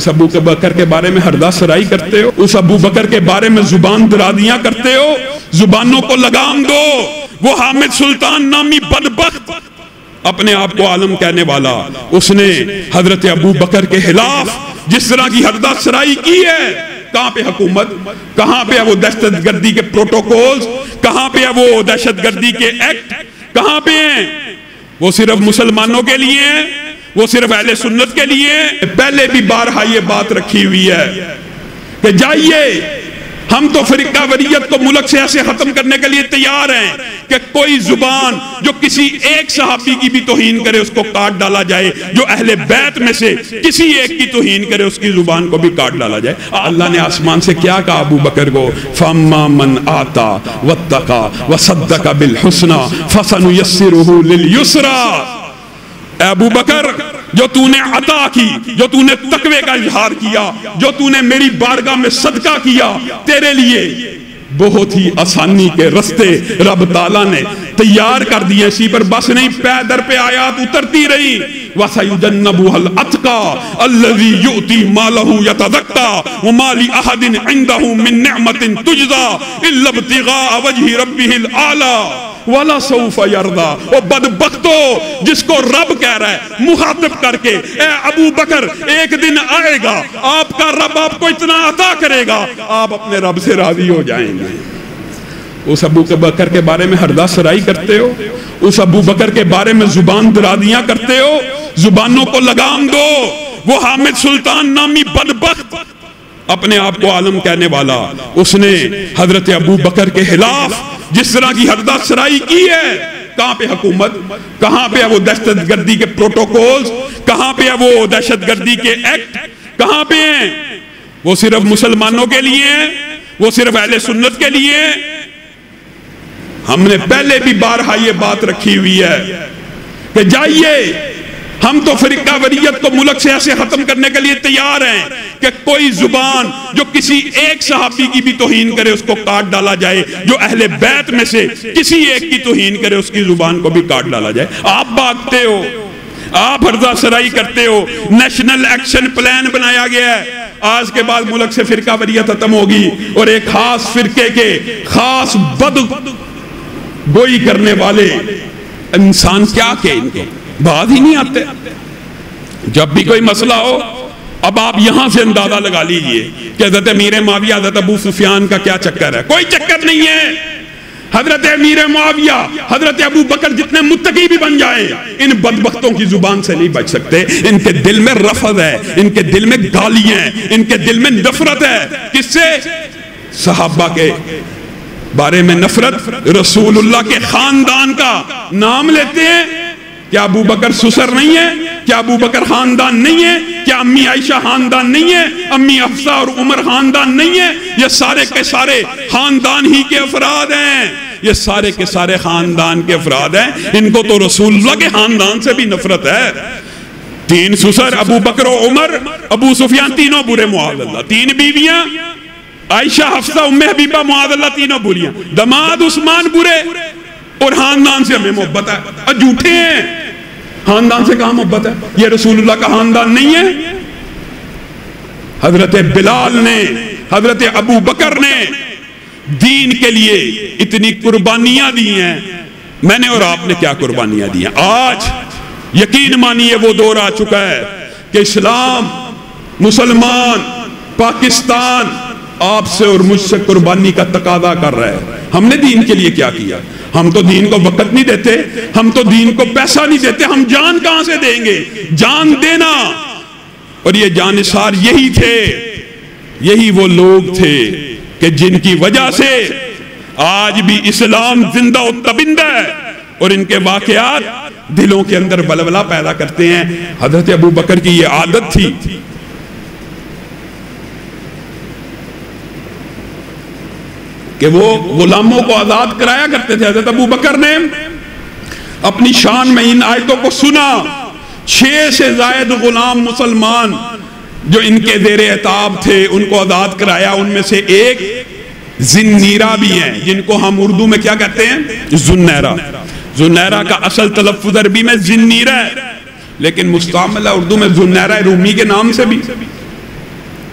اس ابو بکر کے بارے میں ہردہ سرائی کرتے ہو، اس ابو بکر کے بارے میں زبان درازیاں کرتے ہو، زبانوں کو لگام دو۔ وہ حامد سلطان نامی بدبخت اپنے آپ کو عالم کہنے والا، اس نے حضرت ابو بکر کے خلاف جس طرح کی ہردہ سرائی کی ہے، کہاں پہ حکومت، کہاں پہ ہے وہ دہشت گردی کے پروٹوکولز، کہاں پہ ہے وہ دہشت گردی کے ایکٹ، کہاں پہ ہیں؟ وہ صرف مسلمانوں کے لیے ہیں، وہ صرف اہل سنت کے لیے ہیں۔ پہلے بھی بارہا یہ بات رکھی ہوئی ہے کہ جائیے، ہم تو فرقہ واریت کو ملک سے ایسے ختم کرنے کے لیے تیار ہیں کہ کوئی زبان جو کسی ایک صحابی کی بھی توہین کرے اس کو کاٹ ڈالا جائے، جو اہل بیت میں سے کسی ایک کی توہین کرے اس کی زبان کو بھی کاٹ ڈالا جائے۔ اللہ نے آسمان سے کیا کہا ابو بکر کو؟ فَأَمَّا مَنْ آتَى وَاتَّقَى وَصَدَّقَ بِالْحُسْنَى فَسَنُيَسِّرُهُ لِلْيُسْرَى۔ اے ابو بکر، جو تو نے عطا کی، جو تو نے تقوی کا اظہار کیا، جو تو نے میری بارگاہ میں صدقہ کیا، تیرے لیے بہت ہی آسانی کے رستے رب تعالیٰ نے تیار کر دیے۔ اسی پر بس نہیں، پے در پہ آیات اترتی رہی۔ وَسَيُجَنَّبُهَا الْأَتْقَى الَّذِي يُؤْتِي مَالَهُ يَتَزَكَّى وَمَا لِأَحَدٍ عِندَهُ مِن نِّعْمَةٍ تُجْزَى إِلَّا ابْتِغَاءَ وَجْهِ رَبِّهِ الْأَعْلَى وَلَا سَوْفَ يَرْضَى۔ وہ بدبختو جس کو رب کہہ رہا ہے مخاطب کر کے، اے ابو بکر، ایک دن آئے گا آپ کا رب آپ کو اتنا عطا کرے گا آپ اپنے رب سے راضی ہو جائیں گے۔ اس ابو بکر کے بارے میں ہردہ سرائی کرتے ہو، اس ابو بکر کے بارے میں زبان درازیاں کرتے ہو، زبانوں کو لگام دو۔ وہ حامد سلطان نامی بدبخت اپنے آپ کو عالم کہنے والا، اس نے حضرت ابو بکر کے خلاف جس طرح کی ہردہ سرائی کی ہے، کہاں پہ حکومت، کہاں پہ ہے وہ دہشت گردی کے پروٹوکولز، کہاں پہ ہے وہ دہشت گردی کے ایکٹ، کہاں پہ ہیں؟ وہ صرف مسلمانوں کے لیے ہیں، وہ صرف اہل سنت کے لیے ہیں۔ ہم نے پہلے بھی بارہا یہ بات رکھی ہوئی ہے کہ جائیے، ہم تو فرقہ واریت کو ملک سے ایسے ختم کرنے کے لیے تیار ہیں کہ کوئی زبان جو کسی ایک صحابی کی بھی توہین کرے اس کو کاٹ ڈالا جائے، جو اہل بیت میں سے کسی ایک کی توہین کرے اس کی زبان کو بھی کاٹ ڈالا جائے۔ آپ بھاگتے ہو، آپ ہردہ سرائی کرتے ہو، نیشنل ایکشن پلان بنایا گیا ہے، آج کے بعد ملک سے فرقہ واریت ختم ہوگی اور ایک خاص فرقے کے خاص بد گوئی کرنے والے انسان کیا کہ ان کو بات ہی نہیں آتے۔ جب بھی کوئی مسئلہ ہو، اب آپ یہاں سے اندازہ لگا لیجئے کہ حضرت امیر معاویہ حضرت ابو سفیان کا کیا چکر ہے۔ کوئی چکر نہیں ہے۔ حضرت امیر معاویہ حضرت ابو بکر جتنے متقی بھی بن جائیں، ان بدبختوں کی زبان سے نہیں بچ سکتے۔ ان کے دل میں رفض ہے، ان کے دل میں گالیاں ہیں، ان کے دل میں نفرت ہے۔ کس سے؟ صحابہ کے بارے میں نفرت، رسول اللہ کے خاندان کا نام لیتے ہیں۔ کیا ابو بکر سسر نہیں ہے؟ کیا ابو بکر خاندان نہیں ہے؟ کیا امی عائشہ خاندان نہیں ہے؟ امی حفصہ اور عمر خاندان نہیں ہے؟ یہ سارے کے سارے خاندان ہی کے افراد ہیں، یہ سارے کے سارے خاندان کے افراد ہیں۔ ان کو تو رسول اللہ کے خاندان سے بھی نفرت ہے۔ تین سسر، ابو بکر و عمر، ابو سفیان، تینوں برے معاذ اللہ۔ تین بیویاں، عائشہ، حفصہ، ام حبیبہ، معاذ اللہ تینوں بریاں۔ دماد عثمان برے، اور خاندان سے ہمیں محبت ہے۔ جھوٹے ہیں، خاندان سے کہاں محبت ہے؟ یہ رسول اللہ کا خاندان نہیں ہے۔ حضرت بلال نے، حضرت ابو بکر نے دین کے لیے اتنی قربانیاں دی ہیں، میں نے اور آپ نے کیا قربانیاں دی ہیں؟ آج یقین مانیے وہ دور آ چکا ہے کہ اسلام، مسلمان، پاکستان آپ سے اور مجھ سے قربانی کا تقاضا کر رہا ہے۔ ہم نے دین کے لیے کیا کیا؟ ہم تو دین کو وقت نہیں دیتے، ہم تو دین کو پیسہ نہیں دیتے، ہم جان کہاں سے دیں گے؟ جان دینا، اور یہ جانثار یہی تھے، یہی وہ لوگ تھے کہ جن کی وجہ سے آج بھی اسلام زندہ و تبندہ ہے، اور ان کے واقعات دلوں کے اندر بلبلہ پیدا کرتے ہیں۔ حضرت ابو بکر کی یہ عادت تھی کہ وہ غلاموں کو آزاد کرایا کرتے تھے۔ حضرت ابو بکر نے اپنی شان میں ان آیتوں کو سنا، 6 سے زائد غلام مسلمان جو ان کے زیر اعتاب تھے ان کو آزاد کرایا۔ ان میں سے ایک زنیرہ بھی ہیں، جن کو ہم اردو میں کیا کہتے ہیں؟ زنیرہ۔ زنیرہ کا اصل تلفظ عربی میں زنیرہ ہے، لیکن مستعملہ اردو میں زنیرہ رومی کے نام سے بھی